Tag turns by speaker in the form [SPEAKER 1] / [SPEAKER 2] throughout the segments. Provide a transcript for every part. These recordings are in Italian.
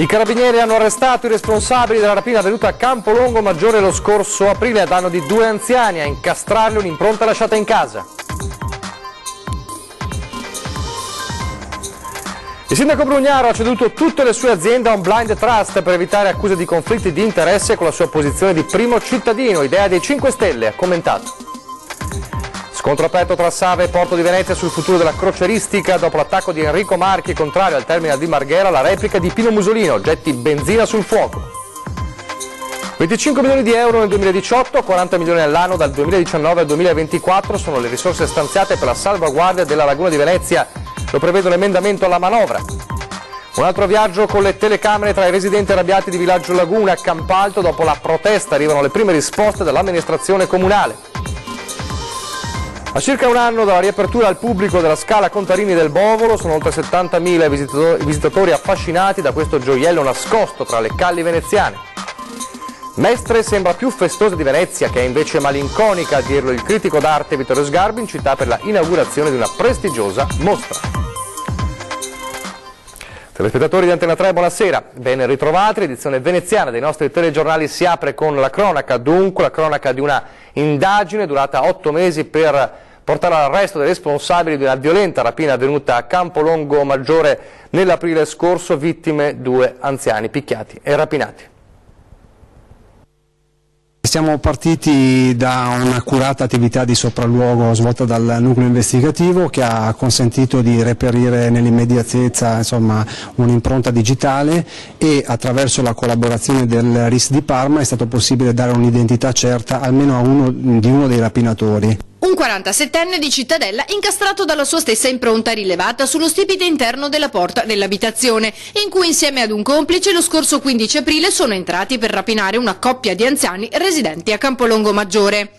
[SPEAKER 1] I carabinieri hanno arrestato i responsabili della rapina avvenuta a Campolongo Maggiore lo scorso aprile a danno di 2 anziani. A incastrarli un'impronta lasciata in casa. Il sindaco Brugnaro ha ceduto tutte le sue aziende a un blind trust per evitare accuse di conflitti di interesse con la sua posizione di primo cittadino, idea dei 5 Stelle, ha commentato. Scontro aperto tra Save e Porto di Venezia sul futuro della crocieristica dopo l'attacco di Enrico Marchi, contrario al terminal di Marghera, la replica di Pino Musolino, getti benzina sul fuoco. 25 milioni di euro nel 2018, 40 milioni all'anno dal 2019 al 2024 sono le risorse stanziate per la salvaguardia della laguna di Venezia, lo prevede l'emendamento alla manovra. Un altro viaggio con le telecamere tra i residenti arrabbiati di Villaggio Laguna a Campalto, dopo la protesta arrivano le prime risposte dall'amministrazione comunale. A circa un anno dalla riapertura al pubblico della Scala Contarini del Bovolo sono oltre 70.000 i visitatori affascinati da questo gioiello nascosto tra le calli veneziane. Mestre sembra più festosa di Venezia, che è invece malinconica, a dirlo il critico d'arte Vittorio Sgarbi in città per la inaugurazione di una prestigiosa mostra. Telespettatori di Antena 3, buonasera, ben ritrovati. L'edizione veneziana dei nostri telegiornali si apre con la cronaca, dunque la cronaca di una indagine durata 8 mesi per portare all'arresto dei responsabili di una violenta rapina avvenuta a Campolongo Maggiore nell'aprile scorso, vittime 2 anziani picchiati e rapinati.
[SPEAKER 2] Siamo partiti da un'accurata attività di sopralluogo svolta dal nucleo investigativo che ha consentito di reperire nell'immediatezza un'impronta digitale e attraverso la collaborazione del RIS di Parma è stato possibile dare un'identità certa almeno a uno dei rapinatori.
[SPEAKER 3] Un 47enne di Cittadella incastrato dalla sua stessa impronta rilevata sullo stipite interno della porta dell'abitazione, in cui insieme ad un complice lo scorso 15 aprile sono entrati per rapinare una coppia di anziani residenti a Campolongo Maggiore.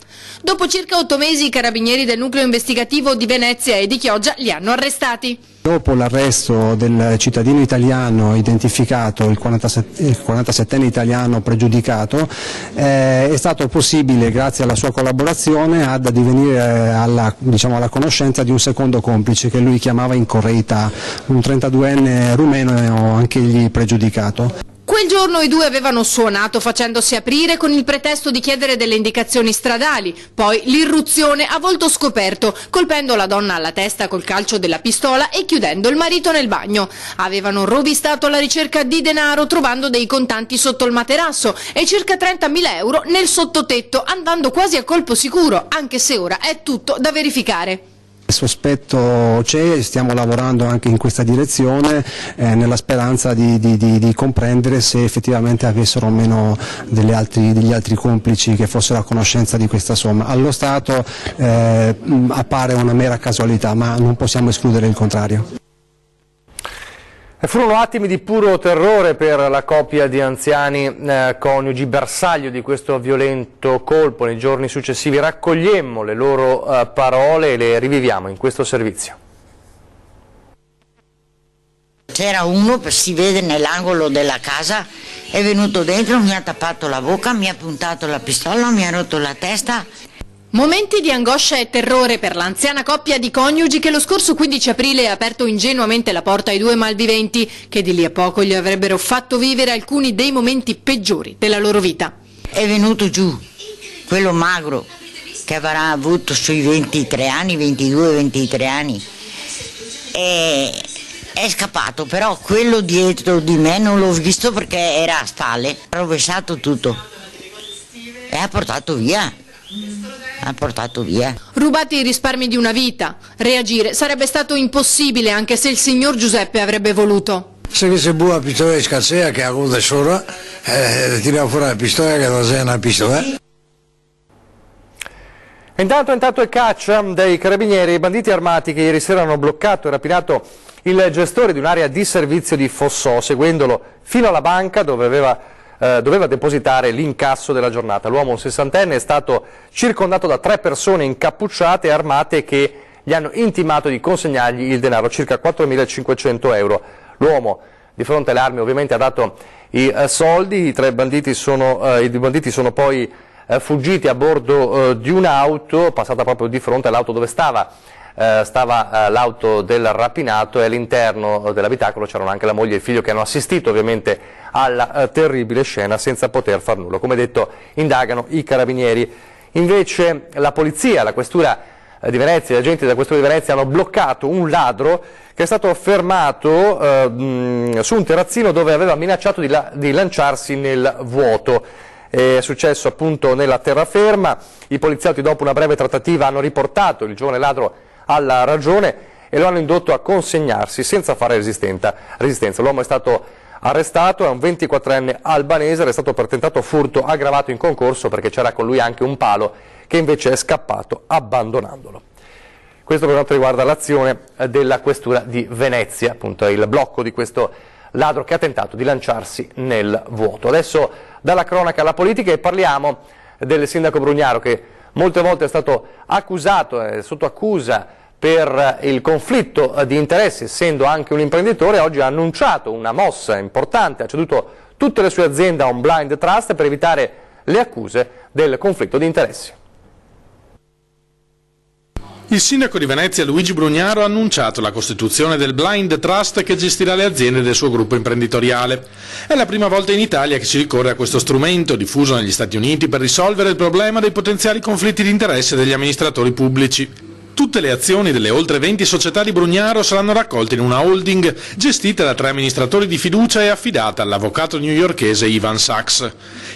[SPEAKER 3] Dopo circa 8 mesi i carabinieri del nucleo investigativo di Venezia e di Chioggia li hanno arrestati.
[SPEAKER 2] Dopo l'arresto del cittadino italiano identificato, il 47enne italiano pregiudicato, è stato possibile, grazie alla sua collaborazione, ad addivenire alla conoscenza di un secondo complice che lui chiamava in correità, un 32enne rumeno, anch'egli pregiudicato.
[SPEAKER 3] Quel giorno i 2 avevano suonato facendosi aprire con il pretesto di chiedere delle indicazioni stradali, poi l'irruzione a volto scoperto, colpendo la donna alla testa col calcio della pistola e chiudendo il marito nel bagno. Avevano rovistato alla ricerca di denaro trovando dei contanti sotto il materasso e circa 30.000 euro nel sottotetto, andando quasi a colpo sicuro, anche se ora è tutto da verificare.
[SPEAKER 2] Il sospetto c'è, stiamo lavorando anche in questa direzione nella speranza di comprendere se effettivamente avessero o meno degli altri complici che fossero a conoscenza di questa somma. Allo Stato appare una mera casualità, ma non possiamo escludere il contrario.
[SPEAKER 1] Furono attimi di puro terrore per la coppia di anziani coniugi bersaglio di questo violento colpo. Nei giorni successivi raccogliemmo le loro parole e le riviviamo in questo servizio.
[SPEAKER 4] C'era uno, si vede nell'angolo della casa, è venuto dentro, mi ha tappato la bocca, mi ha puntato la pistola, mi ha rotto la testa.
[SPEAKER 3] Momenti di angoscia e terrore per l'anziana coppia di coniugi che lo scorso 15 aprile ha aperto ingenuamente la porta ai 2 malviventi che di lì a poco gli avrebbero fatto vivere alcuni dei momenti peggiori della loro vita.
[SPEAKER 4] È venuto giù, quello magro, che avrà avuto sui 23 anni, 22-23 anni, è scappato, però quello dietro di me non l'ho visto perché era a spalle, ha rovesciato tutto e ha portato via.
[SPEAKER 3] Rubati i risparmi di una vita, reagire sarebbe stato impossibile anche se il signor Giuseppe avrebbe voluto.
[SPEAKER 5] Se si può la pistola di scazzea che ha avuto solo, tiriamo fuori la pistola che non è una pistola.
[SPEAKER 1] Intanto è caccia dei carabinieri. I banditi armati che ieri sera hanno bloccato e rapinato il gestore di un'area di servizio di Fossò, seguendolo fino alla banca dove doveva depositare l'incasso della giornata. L'uomo, un 60enne, è stato circondato da 3 persone incappucciate e armate che gli hanno intimato di consegnargli il denaro, circa 4.500 euro. L'uomo, di fronte alle armi, ovviamente ha dato i soldi. I banditi sono poi fuggiti a bordo di un'auto passata proprio di fronte all'auto dove stava stava l'auto del rapinato e all'interno dell'abitacolo c'erano anche la moglie e il figlio che hanno assistito ovviamente alla terribile scena senza poter far nulla. Come detto, indagano i carabinieri. Invece la polizia, la questura di Venezia, gli agenti della questura di Venezia hanno bloccato un ladro che è stato fermato su un terrazzino dove aveva minacciato di lanciarsi nel vuoto. È successo appunto nella terraferma. I poliziotti, dopo una breve trattativa, hanno riportato il giovane ladro alla ragione e lo hanno indotto a consegnarsi senza fare resistenza. L'uomo è stato arrestato, è un 24enne albanese, arrestato per tentato furto aggravato in concorso perché c'era con lui anche un palo che invece è scappato abbandonandolo. Questo per quanto riguarda l'azione della questura di Venezia, appunto il blocco di questo ladro che ha tentato di lanciarsi nel vuoto. Adesso dalla cronaca alla politica e parliamo del sindaco Brugnaro che molte volte è stato accusato, sotto accusa per il conflitto di interessi, essendo anche un imprenditore. Oggi ha annunciato una mossa importante, ha ceduto tutte le sue aziende a un blind trust per evitare le accuse del conflitto di interessi.
[SPEAKER 6] Il sindaco di Venezia Luigi Brugnaro ha annunciato la costituzione del Blind Trust che gestirà le aziende del suo gruppo imprenditoriale. È la prima volta in Italia che si ricorre a questo strumento, diffuso negli Stati Uniti, per risolvere il problema dei potenziali conflitti di interesse degli amministratori pubblici. Tutte le azioni delle oltre 20 società di Brugnaro saranno raccolte in una holding gestita da 3 amministratori di fiducia e affidata all'avvocato newyorkese Ivan Sachs.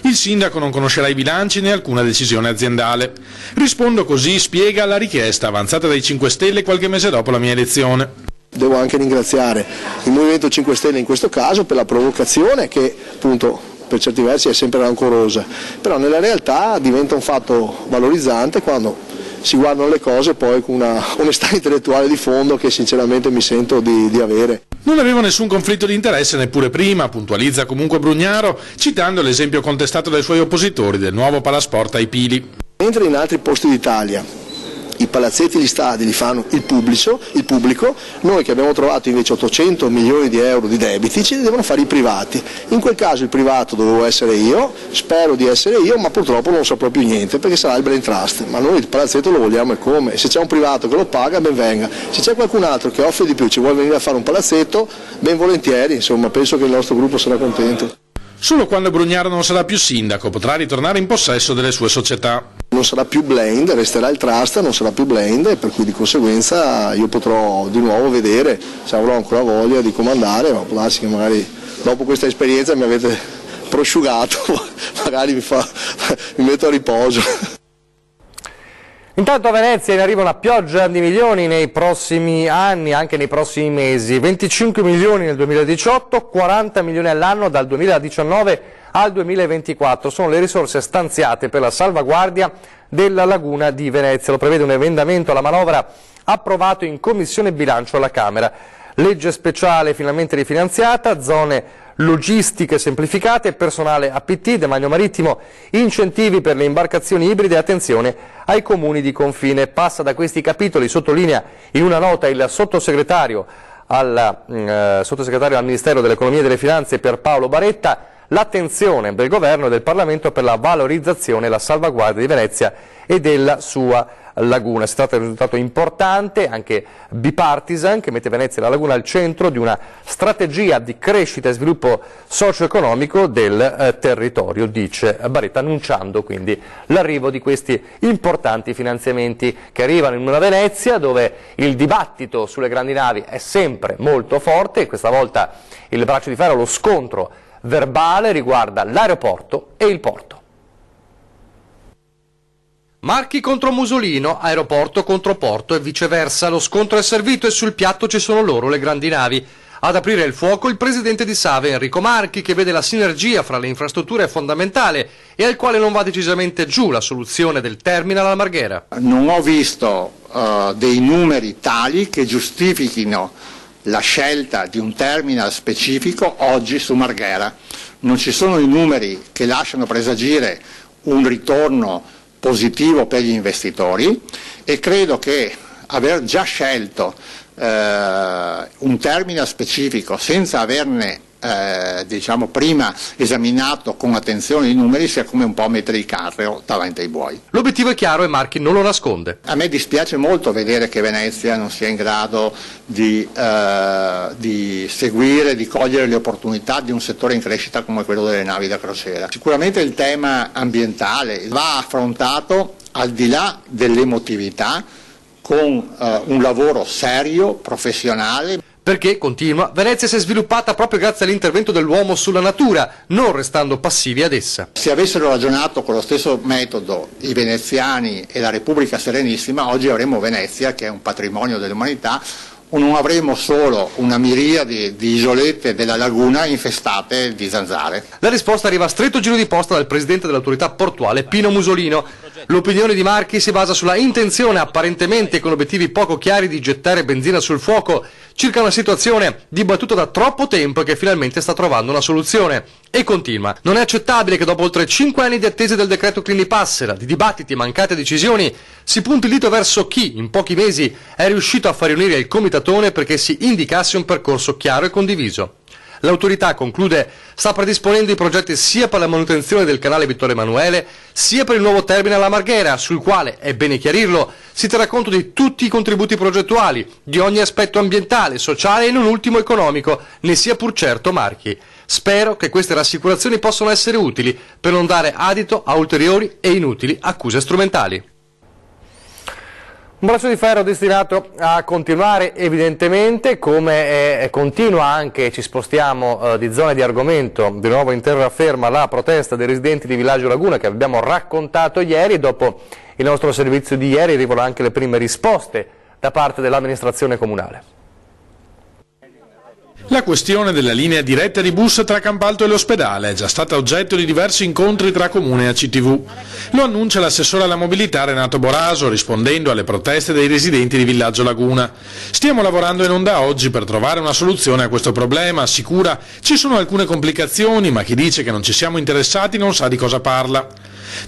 [SPEAKER 6] Il sindaco non conoscerà i bilanci né alcuna decisione aziendale. Rispondo così, spiega, alla richiesta avanzata dai 5 Stelle qualche mese dopo la mia elezione.
[SPEAKER 7] Devo anche ringraziare il Movimento 5 Stelle in questo caso per la provocazione che appunto per certi versi è sempre rancorosa, però nella realtà diventa un fatto valorizzante quando si guardano le cose poi con una onestà intellettuale di fondo che sinceramente mi sento di avere.
[SPEAKER 6] Non avevo nessun conflitto di interesse neppure prima, puntualizza comunque Brugnaro, citando l'esempio contestato dai suoi oppositori del nuovo palasport ai Pili.
[SPEAKER 7] Mentre in altri posti d'Italia i palazzetti e gli stadi li fanno il pubblico, noi che abbiamo trovato invece 800 milioni di euro di debiti ce li devono fare i privati. In quel caso il privato dovevo essere io, spero di essere io, ma purtroppo non saprò più niente perché sarà il Brain Trust, ma noi il palazzetto lo vogliamo e come? Se c'è un privato che lo paga, ben venga. Se c'è qualcun altro che offre di più, ci vuole venire a fare un palazzetto, ben volentieri, insomma, penso che il nostro gruppo sarà contento.
[SPEAKER 6] Solo quando Brugnaro non sarà più sindaco potrà ritornare in possesso delle sue società.
[SPEAKER 7] Non sarà più Blind, resterà il Trust, non sarà più Blind e per cui di conseguenza io potrò di nuovo vedere se avrò ancora voglia di comandare, ma può darsi che magari dopo questa esperienza mi avete prosciugato, magari mi metto a riposo.
[SPEAKER 1] Intanto a Venezia in arriva una pioggia di milioni nei prossimi anni, anche nei prossimi mesi. 25 milioni nel 2018, 40 milioni all'anno dal 2019 al 2024. Sono le risorse stanziate per la salvaguardia della laguna di Venezia. Lo prevede un emendamento alla manovra approvato in Commissione Bilancio alla Camera. Legge speciale finalmente rifinanziata, zone logistiche semplificate, personale APT, demanio marittimo, incentivi per le imbarcazioni ibride e attenzione ai comuni di confine. Passa da questi capitoli, sottolinea in una nota il sottosegretario al Ministero dell'Economia e delle Finanze Pierpaolo Baretta, l'attenzione del Governo e del Parlamento per la valorizzazione e la salvaguardia di Venezia e della sua laguna. Si tratta di un risultato importante, anche bipartisan, che mette Venezia e la laguna al centro di una strategia di crescita e sviluppo socio-economico del territorio, dice Baretta, annunciando quindi l'arrivo di questi importanti finanziamenti che arrivano in una Venezia dove il dibattito sulle grandi navi è sempre molto forte e questa volta il braccio di ferro, lo scontro verbale riguarda l'aeroporto e il porto. Marchi contro Musolino, aeroporto contro porto e viceversa. Lo scontro è servito e sul piatto ci sono loro, le grandi navi. Ad aprire il fuoco il presidente di Save, Enrico Marchi, che vede la sinergia fra le infrastrutture fondamentale e al quale non va decisamente giù la soluzione del terminal alla Marghera.
[SPEAKER 8] Non ho visto dei numeri tali che giustifichino la scelta di un terminal specifico oggi su Marghera. Non ci sono i numeri che lasciano presagire un ritorno positivo per gli investitori e credo che aver già scelto un terminal specifico senza averne diciamo prima esaminato con attenzione i numeri sia come un po' mettere il carro davanti ai buoi.
[SPEAKER 1] L'obiettivo è chiaro e Marchi non lo nasconde.
[SPEAKER 8] A me dispiace molto vedere che Venezia non sia in grado di seguire, di cogliere le opportunità di un settore in crescita come quello delle navi da crociera. Sicuramente il tema ambientale va affrontato al di là dell'emotività con un lavoro serio, professionale.
[SPEAKER 1] Perché, continua, Venezia si è sviluppata proprio grazie all'intervento dell'uomo sulla natura, non restando passivi ad essa.
[SPEAKER 8] Se avessero ragionato con lo stesso metodo i veneziani e la Repubblica Serenissima, oggi avremmo Venezia, che è un patrimonio dell'umanità, o non avremo solo una miriade di isolette della laguna infestate di zanzare.
[SPEAKER 1] La risposta arriva a stretto giro di posta dal presidente dell'autorità portuale Pino Musolino. L'opinione di Marchi si basa sulla intenzione, apparentemente con obiettivi poco chiari, di gettare benzina sul fuoco circa una situazione dibattuta da troppo tempo e che finalmente sta trovando una soluzione. E continua: non è accettabile che dopo oltre 5 anni di attesa del decreto Clini-Passera, di dibattiti e mancate decisioni, si punti il dito verso chi in pochi mesi è riuscito a far riunire il comitatone perché si indicasse un percorso chiaro e condiviso. L'autorità, conclude, sta predisponendo i progetti sia per la manutenzione del canale Vittorio Emanuele, sia per il nuovo termine alla Marghera, sul quale, è bene chiarirlo, si terrà conto di tutti i contributi progettuali, di ogni aspetto ambientale, sociale e non ultimo economico, ne sia pur certo Marchi. Spero che queste rassicurazioni possano essere utili per non dare adito a ulteriori e inutili accuse strumentali.
[SPEAKER 9] Un braccio di ferro destinato a continuare evidentemente, come continua anche, ci spostiamo di zona di argomento, di nuovo in terraferma la protesta dei residenti di Villaggio Laguna che abbiamo raccontato ieri. Dopo il nostro servizio di ieri arrivano anche le prime risposte da parte dell'amministrazione comunale.
[SPEAKER 6] La questione della linea diretta di bus tra Campalto e l'ospedale è già stata oggetto di diversi incontri tra Comune e ACTV. Lo annuncia l'assessore alla mobilità Renato Boraso, rispondendo alle proteste dei residenti di Villaggio Laguna. Stiamo lavorando in onda oggi per trovare una soluzione a questo problema, assicura. Ci sono alcune complicazioni, ma chi dice che non ci siamo interessati non sa di cosa parla.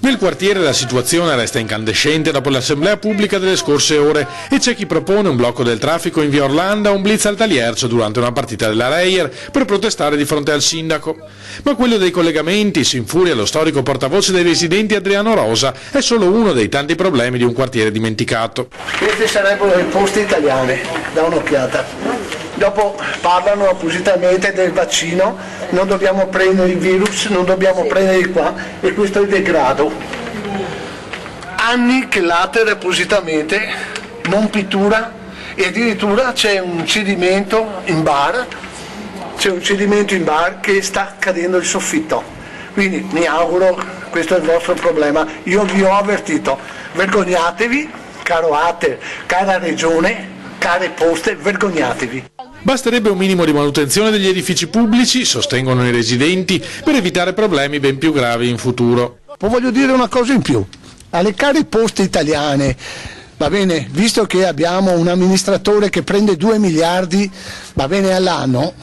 [SPEAKER 6] Nel quartiere la situazione resta incandescente dopo l'assemblea pubblica delle scorse ore e c'è chi propone un blocco del traffico in via Orlando o un blitz al Taliercio durante una partita della Reyer per protestare di fronte al sindaco. Ma quello dei collegamenti, si infuria lo storico portavoce dei residenti Adriano Rosa, è solo uno dei tanti problemi di un quartiere dimenticato.
[SPEAKER 10] Questi sarebbero le poste italiane, da un'occhiata. Dopo parlano appositamente del vaccino, non dobbiamo prendere il virus, non dobbiamo prendere il qua, e questo è il degrado. Anni che l'ATER appositamente non pittura e addirittura c'è un cedimento in bar, che sta cadendo il soffitto. Quindi mi auguro, questo è il vostro problema, io vi ho avvertito, vergognatevi, caro ATER, cara Regione, care poste, vergognatevi.
[SPEAKER 6] Basterebbe un minimo di manutenzione degli edifici pubblici, sostengono i residenti, per evitare problemi ben più gravi in futuro.
[SPEAKER 10] Poi voglio dire una cosa in più, alle care poste italiane, va bene, visto che abbiamo un amministratore che prende 2 miliardi, va bene, all'anno,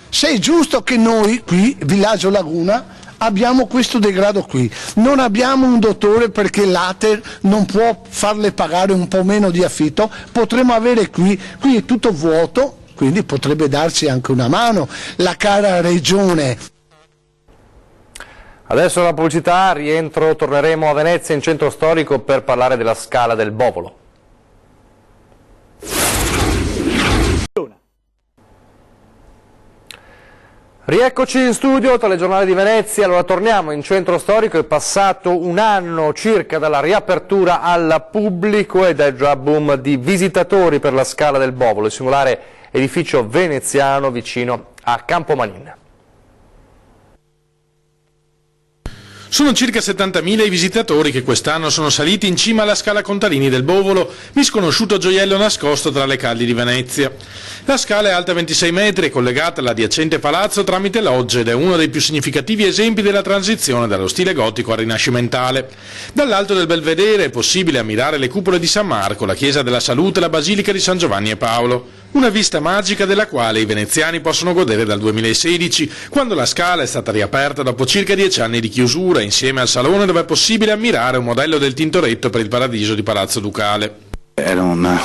[SPEAKER 10] se è giusto che noi qui, Villaggio Laguna, abbiamo questo degrado qui, non abbiamo un dottore perché l'ATER non può farle pagare un po' meno di affitto, potremmo avere qui è tutto vuoto, quindi potrebbe darci anche una mano la cara Regione.
[SPEAKER 9] Adesso la pubblicità, rientro, torneremo a Venezia in centro storico per parlare della Scala del Bovolo. Rieccoci in studio, telegiornale di Venezia. Allora torniamo in centro storico, è passato un anno circa dalla riapertura al pubblico ed è già boom di visitatori per la Scala del Bovolo, il singolare edificio veneziano vicino a Campomanin.
[SPEAKER 6] Sono circa 70.000 i visitatori che quest'anno sono saliti in cima alla Scala Contarini del Bovolo, misconosciuto gioiello nascosto tra le calli di Venezia. La scala è alta 26 metri e collegata all'adiacente palazzo tramite logge ed è uno dei più significativi esempi della transizione dallo stile gotico al rinascimentale. Dall'alto del belvedere è possibile ammirare le cupole di San Marco, la Chiesa della Salute e la Basilica di San Giovanni e Paolo. Una vista magica della quale i veneziani possono godere dal 2016, quando la scala è stata riaperta dopo circa 10 anni di chiusura, insieme al salone dove è possibile ammirare un modello del Tintoretto per il Paradiso di Palazzo Ducale.
[SPEAKER 11] Era una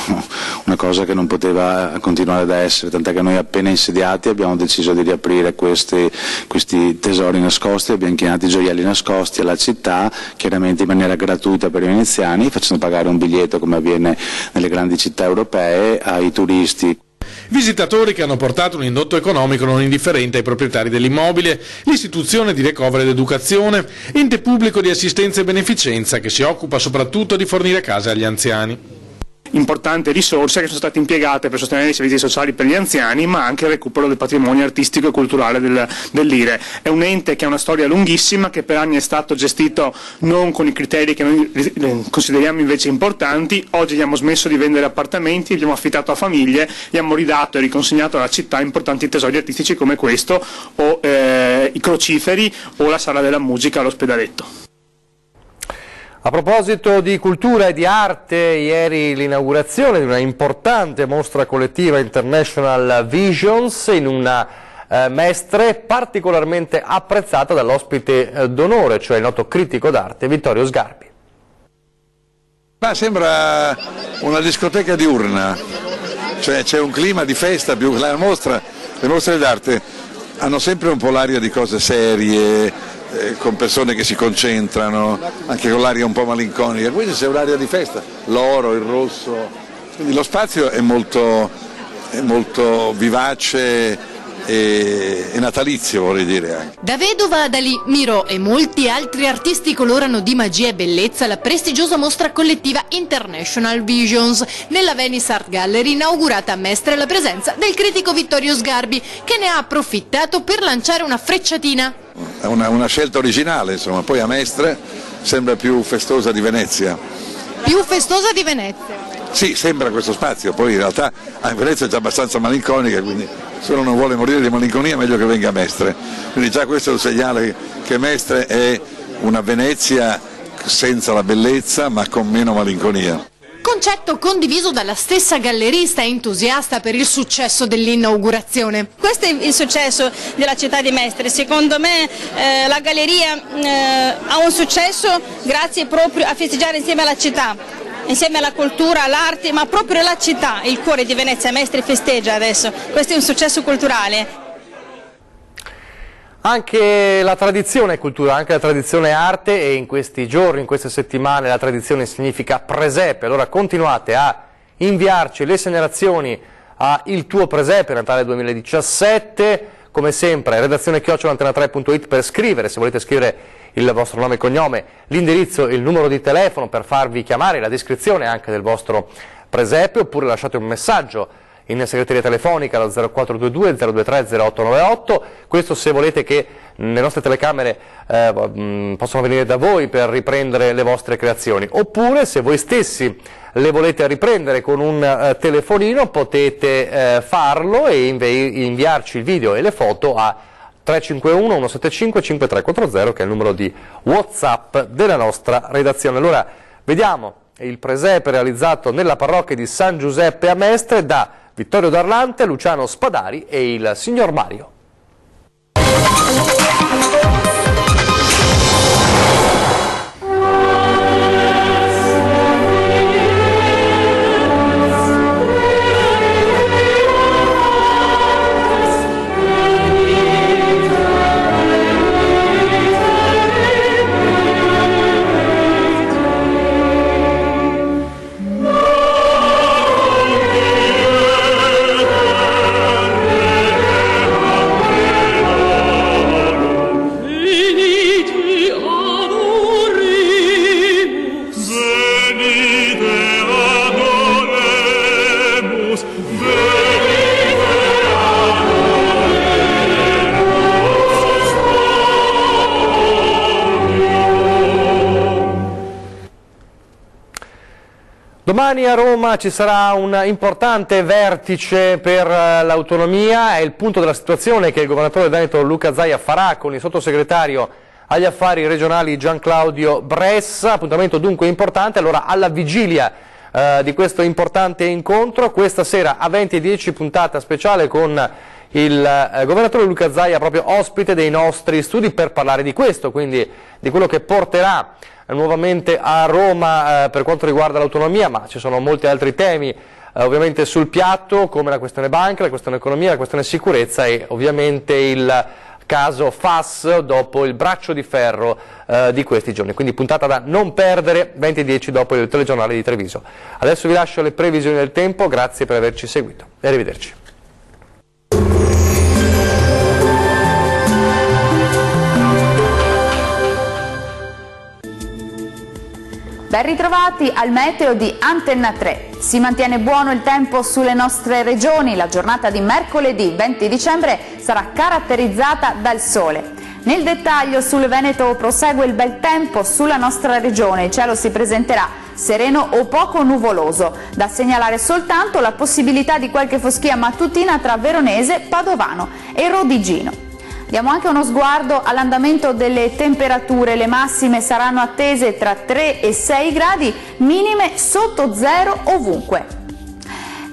[SPEAKER 11] cosa che non poteva continuare ad essere, tant'è che noi appena insediati abbiamo deciso di riaprire questi tesori nascosti, abbiamo inchinato i gioielli nascosti alla città, chiaramente in maniera gratuita per i veneziani, facendo pagare un biglietto come avviene nelle grandi città europee ai turisti.
[SPEAKER 6] Visitatori che hanno portato un indotto economico non indifferente ai proprietari dell'immobile, l'istituzione di Recovery ed Educazione, ente pubblico di assistenza e beneficenza che si occupa soprattutto di fornire case agli anziani.
[SPEAKER 12] Importanti risorse che sono state impiegate per sostenere i servizi sociali per gli anziani, ma anche il recupero del patrimonio artistico e culturale dell'Ire. È un ente che ha una storia lunghissima, che per anni è stato gestito non con i criteri che noi consideriamo invece importanti. Oggi abbiamo smesso di vendere appartamenti, abbiamo affittato a famiglie, abbiamo ridato e riconsegnato alla città importanti tesori artistici come questo, o i crociferi, o la sala della musica all'Ospedaletto.
[SPEAKER 1] A proposito di cultura e di arte, ieri l'inaugurazione di una importante mostra collettiva International Visions in una Mestre particolarmente apprezzata dall'ospite d'onore, cioè il noto critico d'arte Vittorio Sgarbi.
[SPEAKER 13] Ma sembra una discoteca diurna, cioè c'è un clima di festa, più le mostre d'arte hanno sempre un po' l'aria di cose serie, con persone che si concentrano, anche con l'aria un po' malinconica, quindi c'è un'aria di festa, l'oro, il rosso, quindi lo spazio è molto vivace e natalizio, vorrei dire anche.
[SPEAKER 3] Da Vedova, Dalì, Miro e molti altri artisti colorano di magia e bellezza la prestigiosa mostra collettiva International Visions nella Venice Art Gallery, inaugurata a Mestre alla presenza del critico Vittorio Sgarbi, che ne ha approfittato per lanciare una frecciatina.
[SPEAKER 13] È una scelta originale, insomma, poi a Mestre sembra più festosa di Venezia.
[SPEAKER 3] Più festosa di Venezia?
[SPEAKER 13] Sì, sembra questo spazio, poi in realtà a Venezia è già abbastanza malinconica, quindi se uno non vuole morire di malinconia è meglio che venga a Mestre. Quindi già questo è un segnale che Mestre è una Venezia senza la bellezza ma con meno malinconia.
[SPEAKER 3] Concetto condiviso dalla stessa gallerista entusiasta per il successo dell'inaugurazione.
[SPEAKER 14] Questo è il successo della città di Mestre. Secondo me la galleria ha un successo grazie proprio a festeggiare insieme alla città, insieme alla cultura, all'arte, ma proprio la città, il cuore di Venezia. Mestre festeggia adesso, questo è un successo culturale.
[SPEAKER 1] Anche la tradizione è cultura, anche la tradizione è arte, e in questi giorni, in queste settimane la tradizione significa presepe. Allora continuate a inviarci le segnalazioni a Il tuo presepe Natale 2017, come sempre redazione@antena3.it per scrivere, se volete scrivere il vostro nome e cognome, l'indirizzo e il numero di telefono per farvi chiamare, la descrizione anche del vostro presepe, oppure lasciate un messaggio in segreteria telefonica allo 0422 023 0898, questo se volete che le nostre telecamere possano venire da voi per riprendere le vostre creazioni, oppure se voi stessi le volete riprendere con un telefonino potete farlo e inviarci il video e le foto a 351 175 5340, che è il numero di WhatsApp della nostra redazione. Allora vediamo il presepe realizzato nella parrocchia di San Giuseppe a Mestre da Vittorio Darlante, Luciano Spadari e il signor Mario. Domani a Roma ci sarà un importante vertice per l'autonomia, è il punto della situazione che il governatore veneto Luca Zaia farà con il sottosegretario agli affari regionali Gian Claudio Bressa, appuntamento dunque importante. Allora alla vigilia di questo importante incontro, questa sera a 20:10 puntata speciale con il governatore Luca Zaia proprio ospite dei nostri studi per parlare di questo, quindi di quello che porterà nuovamente a Roma per quanto riguarda l'autonomia, ma ci sono molti altri temi ovviamente sul piatto, come la questione banca, la questione economia, la questione sicurezza e ovviamente il caso FAS dopo il braccio di ferro di questi giorni. Quindi puntata da non perdere, 20:10 dopo il telegiornale di Treviso. Adesso vi lascio le previsioni del tempo, grazie per averci seguito e arrivederci.
[SPEAKER 15] Ben ritrovati al meteo di Antenna 3. Si mantiene buono il tempo sulle nostre regioni. La giornata di mercoledì 20 dicembre sarà caratterizzata dal sole. Nel dettaglio sul Veneto prosegue il bel tempo sulla nostra regione. Il cielo si presenterà sereno o poco nuvoloso. Da segnalare soltanto la possibilità di qualche foschia mattutina tra Veronese, Padovano e Rodigino. Diamo anche uno sguardo all'andamento delle temperature, le massime saranno attese tra 3 e 6 gradi, minime sotto zero ovunque.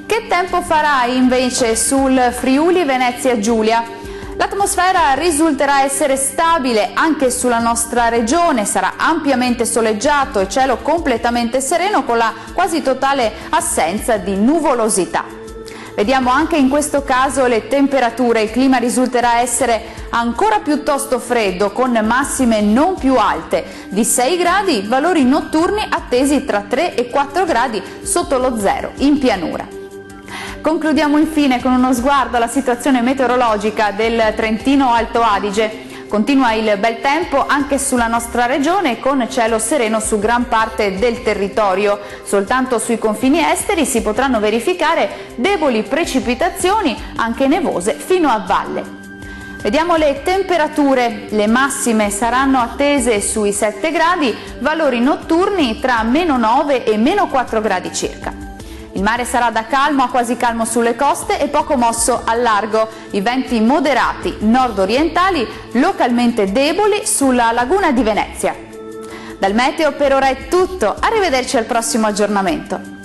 [SPEAKER 15] Che tempo farà invece sul Friuli Venezia Giulia? L'atmosfera risulterà essere stabile anche sulla nostra regione, sarà ampiamente soleggiato e cielo completamente sereno con la quasi totale assenza di nuvolosità. Vediamo anche in questo caso le temperature, il clima risulterà essere ancora piuttosto freddo con massime non più alte di 6 gradi, valori notturni attesi tra 3 e 4 gradi sotto lo zero in pianura. Concludiamo infine con uno sguardo alla situazione meteorologica del Trentino Alto Adige. Continua il bel tempo anche sulla nostra regione con cielo sereno su gran parte del territorio. Soltanto sui confini esteri si potranno verificare deboli precipitazioni, anche nevose, fino a valle. Vediamo le temperature. Le massime saranno attese sui 7 gradi, valori notturni tra -9 e -4 gradi circa. Il mare sarà da calmo a quasi calmo sulle coste e poco mosso al largo. I venti moderati nord-orientali, localmente deboli sulla laguna di Venezia. Dal meteo per ora è tutto, arrivederci al prossimo aggiornamento.